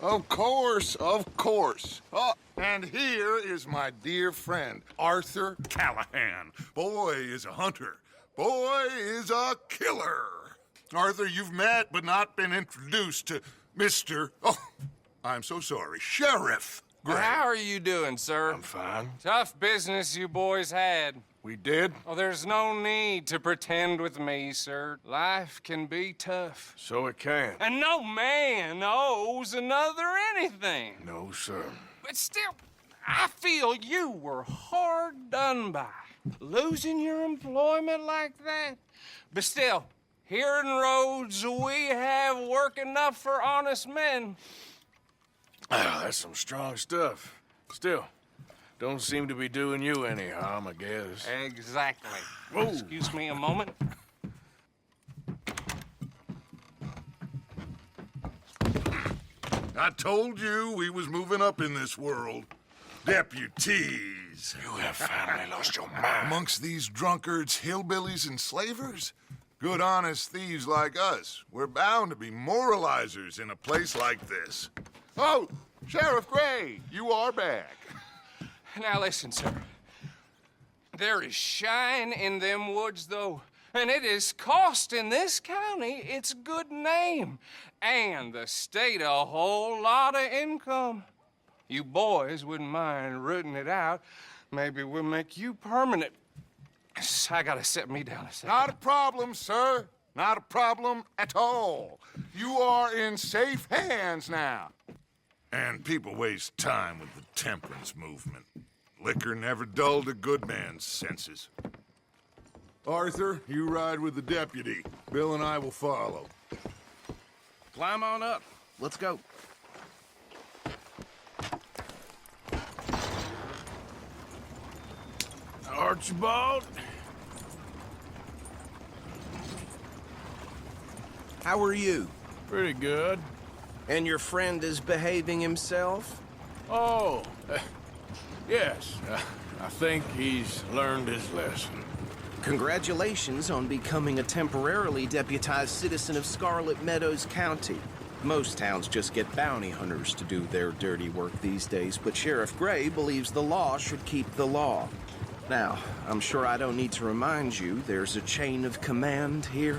Of course, of course. Oh, and here is my dear friend, Arthur Callahan. Boy is a hunter. Boy is a killer. Arthur, you've met but not been introduced to Mr. Oh, I'm so sorry, Sheriff Gray. How are you doing, sir? I'm fine. Tough business you boys had. We did? Oh, there's no need to pretend with me, sir. Life can be tough. So it can. And no man owes another anything. No, sir. But still, I feel you were hard done by. Losing your employment like that. But still, here in Rhodes, we have work enough for honest men. Oh, that's some strong stuff. Still, don't seem to be doing you any harm, I guess. Exactly. Whoa. Excuse me a moment. I told you we was moving up in this world. Deputies. You have finally lost your mind. Amongst these drunkards, hillbillies, and slavers? Good, honest thieves like us. We're bound to be moralizers in a place like this. Oh, Sheriff Gray, you are back. Now listen, sir. There is shine in them woods, though, and it is costing this county its good name and the state a whole lot of income. You boys wouldn't mind rooting it out. Maybe we'll make you permanent. I gotta set me down a second. Not a problem, sir. Not a problem at all. You are in safe hands now. And people waste time with the temperance movement. Liquor never dulled a good man's senses. Arthur, you ride with the deputy. Bill and I will follow. Climb on up. Let's go. Archibald? How are you? Pretty good. And your friend is behaving himself? Oh, yes. I think he's learned his lesson. Congratulations on becoming a temporarily deputized citizen of Scarlet Meadows County. Most towns just get bounty hunters to do their dirty work these days, but Sheriff Gray believes the law should keep the law. Now, I'm sure I don't need to remind you there's a chain of command here.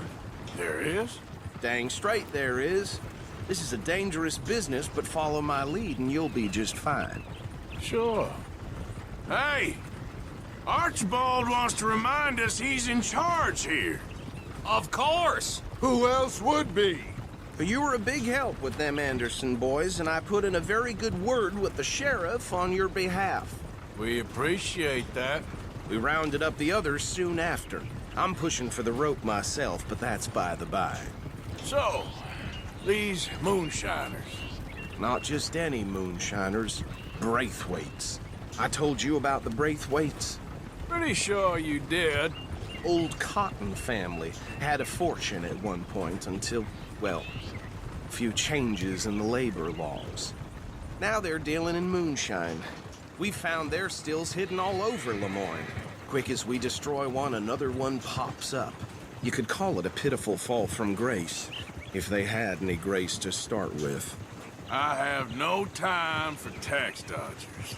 There is? Dang straight there is. This is a dangerous business, but follow my lead and you'll be just fine. Sure. Hey! Archibald wants to remind us he's in charge here. Of course! Who else would be? You were a big help with them Anderson boys, and I put in a very good word with the sheriff on your behalf. We appreciate that. We rounded up the others soon after. I'm pushing for the rope myself, but that's by the by. So, these moonshiners. Not just any moonshiners, Braithwaites. I told you about the Braithwaites. Pretty sure you did. Old Cotton family had a fortune at one point until, well, a few changes in the labor laws. Now they're dealing in moonshine. We found their stills hidden all over Lemoyne. Quick as we destroy one, another one pops up. You could call it a pitiful fall from grace, if they had any grace to start with. I have no time for tax dodgers.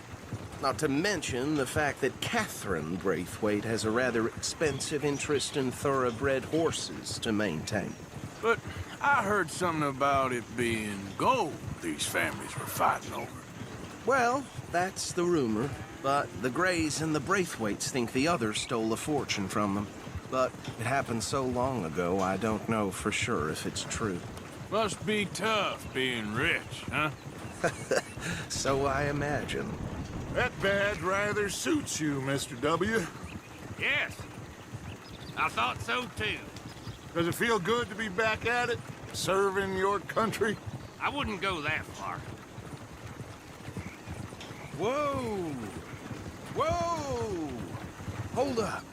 Not to mention the fact that Catherine Braithwaite has a rather expensive interest in thoroughbred horses to maintain. But I heard something about it being gold these families were fighting over. Well, that's the rumor. But the Grays and the Braithwaites think the others stole a fortune from them. But it happened so long ago, I don't know for sure if it's true. Must be tough being rich, huh? So I imagine. That badge rather suits you, Mr. W. Yes. I thought so, too. Does it feel good to be back at it? Serving your country? I wouldn't go that far. Whoa! Whoa! Hold up.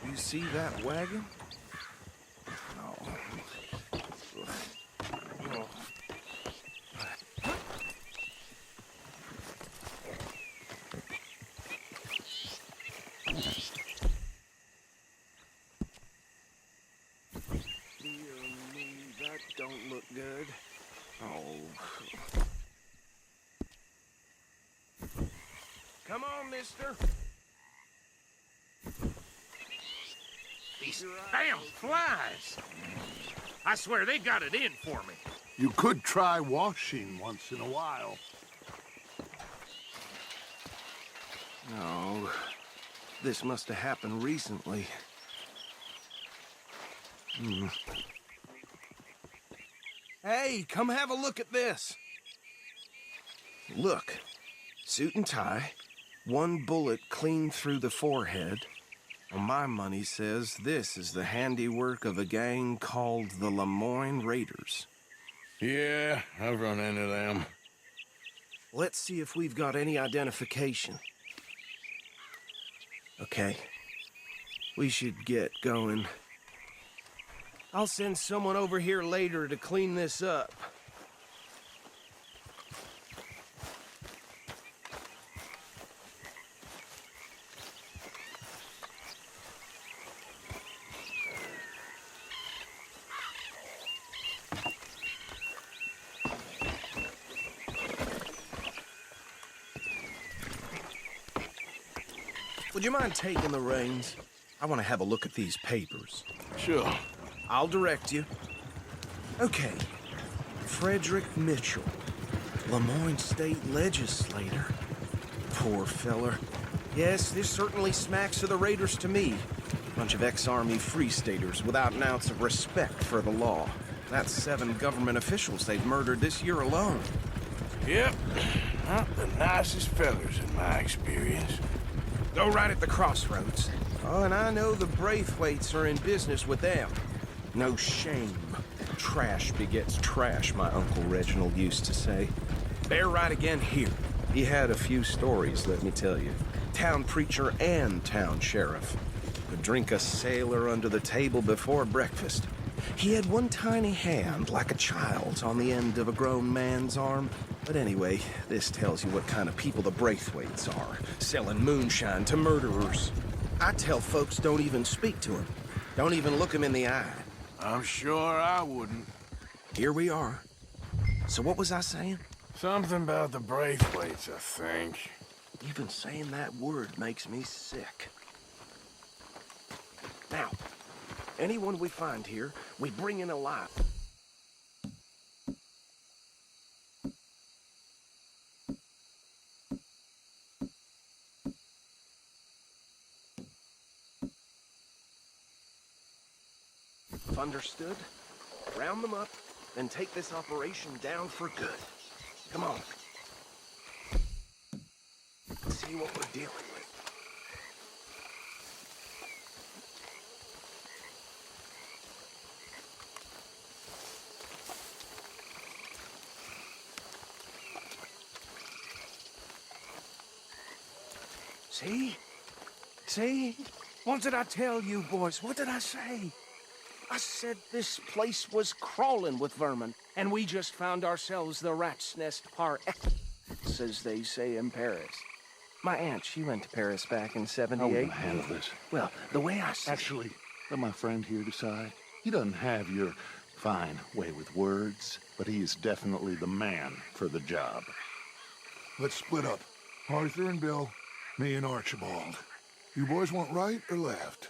You see that wagon? Oh. That don't look good. Oh. Come on, mister. These damn flies! I swear they got it in for me. You could try washing once in a while. No. This must have happened recently. Hey, come have a look at this. Look. Suit and tie. One bullet clean through the forehead. Well, my money says this is the handiwork of a gang called the Lemoyne Raiders. Yeah, I've run into them. Let's see if we've got any identification. Okay. We should get going. I'll send someone over here later to clean this up. Would you mind taking the reins? I want to have a look at these papers. Sure. I'll direct you. Okay. Frederick Mitchell, Lemoyne State Legislator. Poor feller. Yes, this certainly smacks of the Raiders to me. Bunch of ex-Army Free Staters without an ounce of respect for the law. That's 7 government officials they've murdered this year alone. Yep. Not the nicest fellers in my experience. Go right at the crossroads. Oh, and I know the Braithwaites are in business with them. No shame. Trash begets trash, my Uncle Reginald used to say. They're right again here. He had a few stories, let me tell you. Town preacher and town sheriff. Would drink a sailor under the table before breakfast. He had one tiny hand, like a child's, on the end of a grown man's arm. But anyway, this tells you what kind of people the Braithwaites are. Selling moonshine to murderers. I tell folks don't even speak to him. Don't even look him in the eye. I'm sure I wouldn't. Here we are. So what was I saying? Something about the Braithwaites, I think. Even saying that word makes me sick. Now, anyone we find here, we bring in alive. Understood? Round them up, then take this operation down for good. Come on. Let's see what we're dealing with. See? See? What did I tell you, boys? What did I say? I said this place was crawling with vermin, and we just found ourselves the rat's nest par excellence, as they say in Paris. My aunt, she went to Paris back in How '78. will I handle this? Well, the way I see Actually, let my friend here decide. He doesn't have your fine way with words, but he is definitely the man for the job. Let's split up. Arthur and Bill, me and Archibald. You boys want right or left?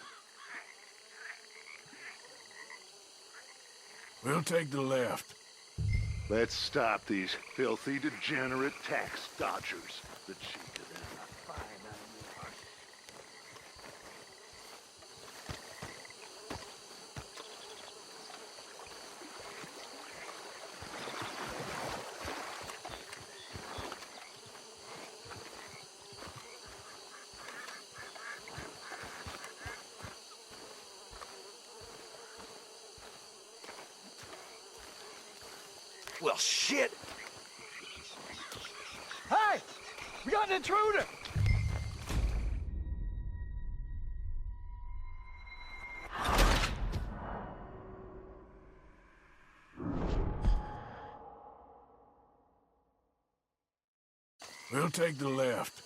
We'll take the left. Let's stop these filthy, degenerate tax dodgers. The cheek of them, a fine animal. Well, shit! Hey! We got an intruder! We'll take the left.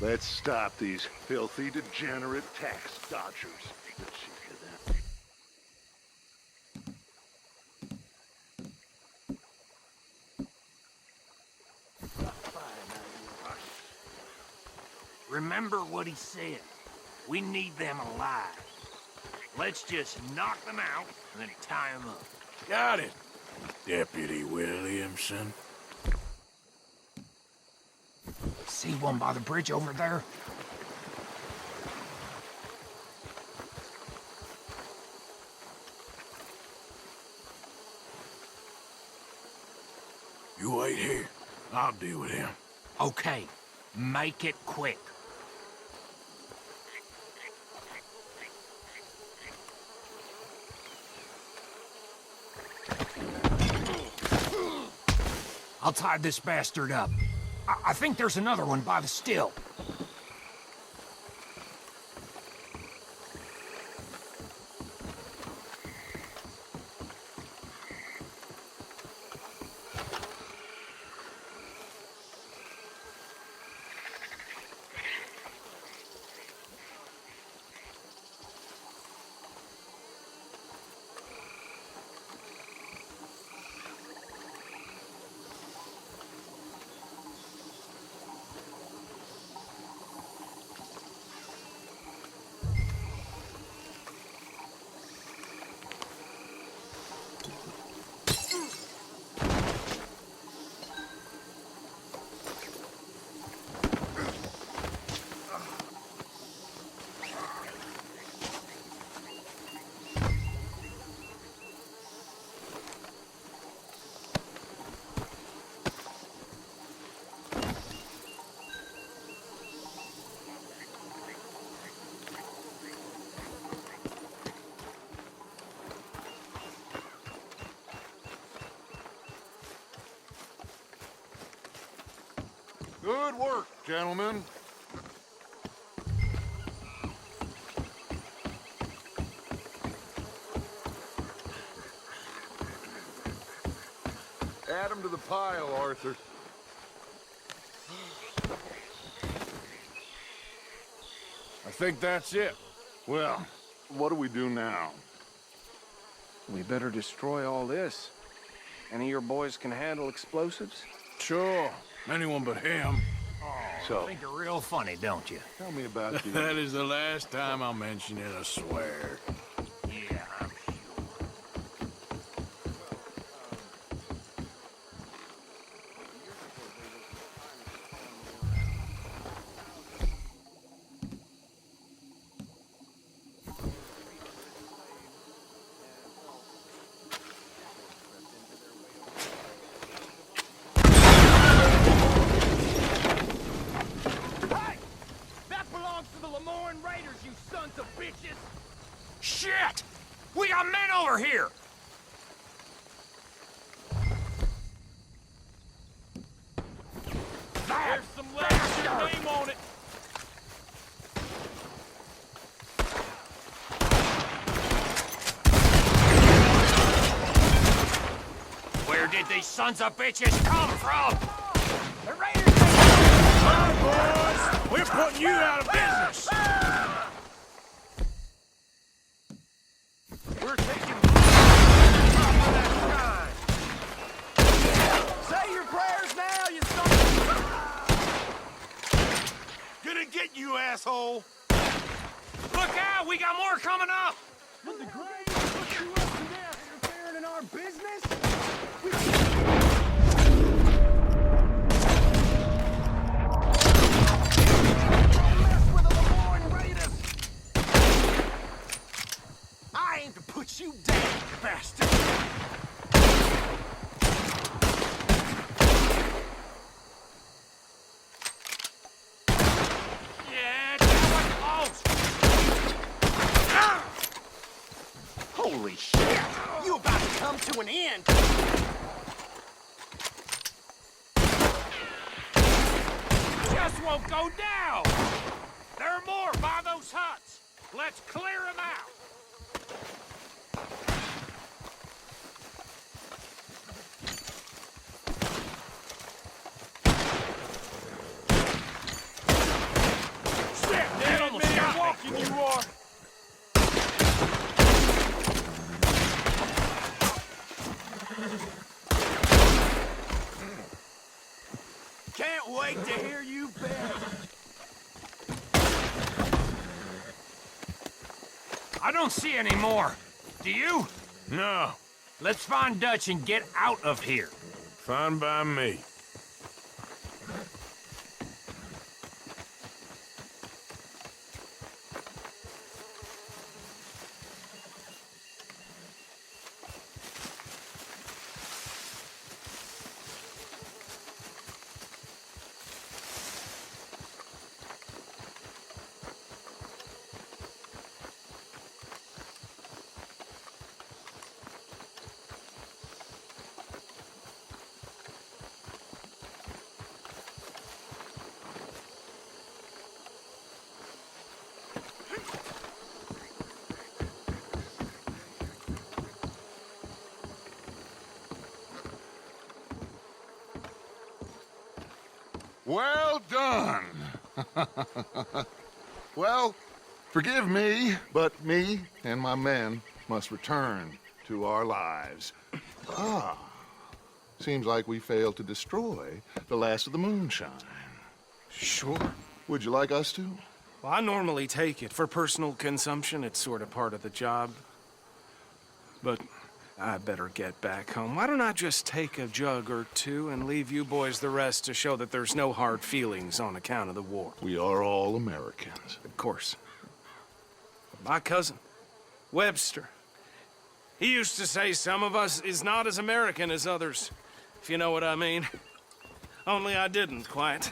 Let's stop these filthy, degenerate tax dodgers. The cheek of them. Remember what he said. We need them alive. Let's just knock them out and then tie them up. Got it, Deputy Williamson. See one by the bridge over there? You wait here. I'll deal with him. Okay, make it quick. I'll tie this bastard up. I think there's another one by the still. Good work, gentlemen. Add them to the pile, Arthur. I think that's it. Well, what do we do now? We better destroy all this. Any of your boys can handle explosives? Sure. Anyone but him. So, Think you're real funny, don't you? tell me about the... That is the last time I'll mention it, I swear. Yeah, I'm sure. Shit! We got men over here! There's some letters with your name on it. Where did these sons of bitches come from? The raiders! Come on, boys! We're putting you out of business! We're taking say your prayers now, you son. Gonna get you, asshole. Look out, we got more coming up. But the grave put you up and down interfering in our business? Mess with the Lemoyne Raiders! I aim to put you down, bastard! Yeah, that's close. Holy shit! You about to come to an end! Just won't go down. There are more by those huts. Let's clear them out. Shit, man, almost got walking you are. Can't wait to hear you beg. don't see any more. Do you? No, Let's find Dutch and get out of here. fine by me. Well done. Well, forgive me, but me and my men must return to our lives. Seems like we failed to destroy the last of the moonshine. Sure. Would you like us to? Well, I normally take it. For personal consumption, it's sort of part of the job. But I better get back home. Why don't I just take a jug or two and leave you boys the rest to show that there's no hard feelings on account of the war? We are all Americans. Of course. My cousin, Webster, he used to say some of us is not as American as others, if you know what I mean. Only I didn't quite.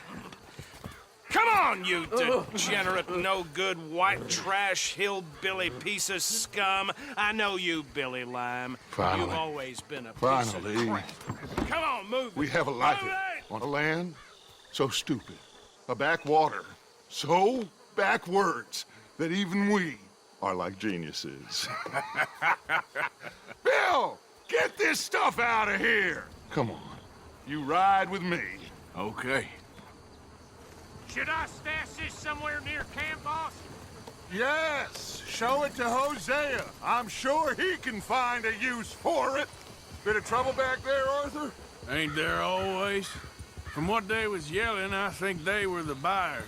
Come on, you degenerate, no-good, white trash, hillbilly piece of scum. I know you, Billy Lime. Finally. You've always been a piece Finally. of crap. Come on, move We it. have a life Move it! on a land so stupid, a backwater so backwards that even we are like geniuses. Bill, get this stuff out of here. Come on, you ride with me. Okay. Should I stash this somewhere near camp, boss? Yes, show it to Hosea. I'm sure he can find a use for it. Bit of trouble back there, Arthur? Ain't there always? From what they was yelling, I think they were the buyers.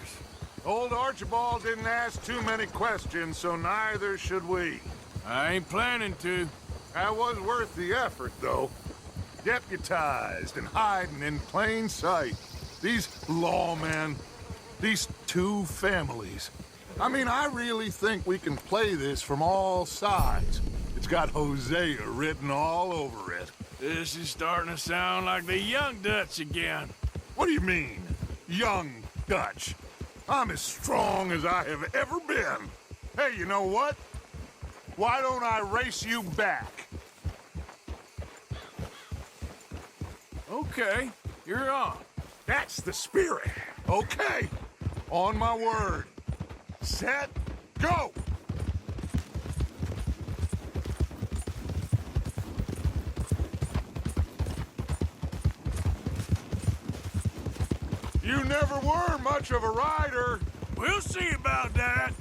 Old Archibald didn't ask too many questions, so neither should we. I ain't planning to. That was worth the effort, though. Deputized and hiding in plain sight. These lawmen, these two families. I mean, I really think we can play this from all sides. It's got Hosea written all over it. This is starting to sound like the young Dutch again. What do you mean, young Dutch? I'm as strong as I have ever been. Hey, you know what? Why don't I race you back? Okay, you're on. That's the spirit. Okay. On my word. Set, go! You never were much of a rider. We'll see about that.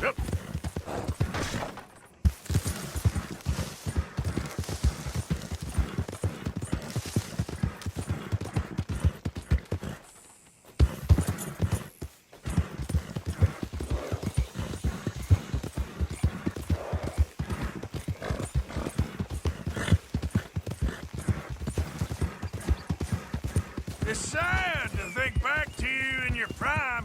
Yep. It's sad to think back to you in your prime.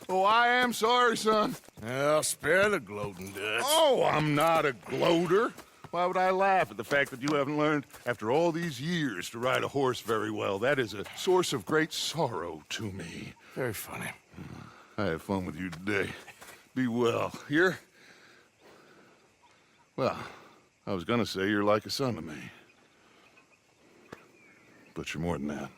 Oh, I am sorry, son. I'll spare the gloating Dutch. Oh, I'm not a gloater. Why would I laugh at the fact that you haven't learned, after all these years, to ride a horse very well? That is a source of great sorrow to me. Very funny. I had fun with you today. Be well. Here? Well, I was gonna say you're like a son to me. But you're more than that.